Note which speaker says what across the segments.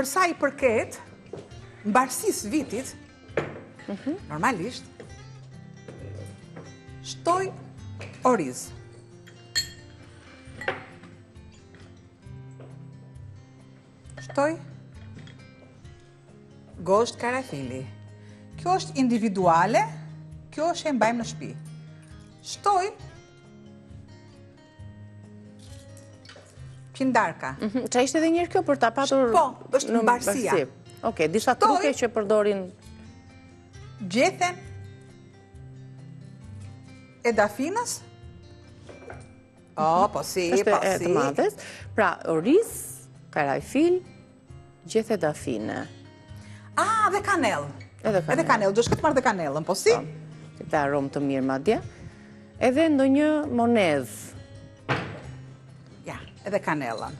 Speaker 1: sa i përket mbarësisë vitit, normalisht, shtoj oriz. Shtoj gosht karafili. Kjo është individuale, kjo është e mbajmë në shtëpi. Shtoj pindarka.
Speaker 2: Qa ishte edhe njërë kjo për ta patur
Speaker 1: Po, është mbarësia.
Speaker 2: Oke, disa truke që përdorin...
Speaker 1: Gjethen e dafinës. Po si.
Speaker 2: Është e të madhes. Pra, oriz, karafil, gjethe dafine.
Speaker 1: Dhe kanel.
Speaker 2: Edhe
Speaker 1: kanel, do shkët marrë dhe kanelën, po si?
Speaker 2: Këtë aromë të mirë madje. Edhe ndonjë monedh.
Speaker 1: Ja, edhe kanelën.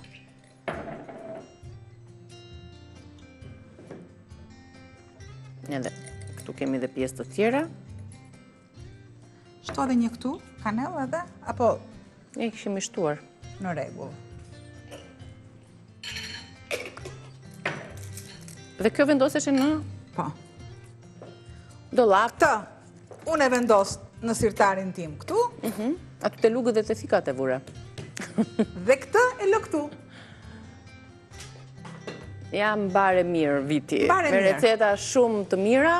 Speaker 2: Edhe këtu kemi dhe pjesë të tjera.
Speaker 1: Shto edhe një këtu, kanelë edhe, apo...
Speaker 2: Ne kishim i shtuar.
Speaker 1: Në rregull.
Speaker 2: Dhe kjo vendoseshe në...
Speaker 1: Po.
Speaker 2: Dollap.
Speaker 1: Këtë, unë e vendos në sirtarin tim këtu.
Speaker 2: Aty të lugët dhe të thikat e vura.
Speaker 1: Dhe këtë e lë këtu.
Speaker 2: Ja mbare mirë viti.
Speaker 1: Mbare
Speaker 2: Me
Speaker 1: mirë.
Speaker 2: receta shumë të mira,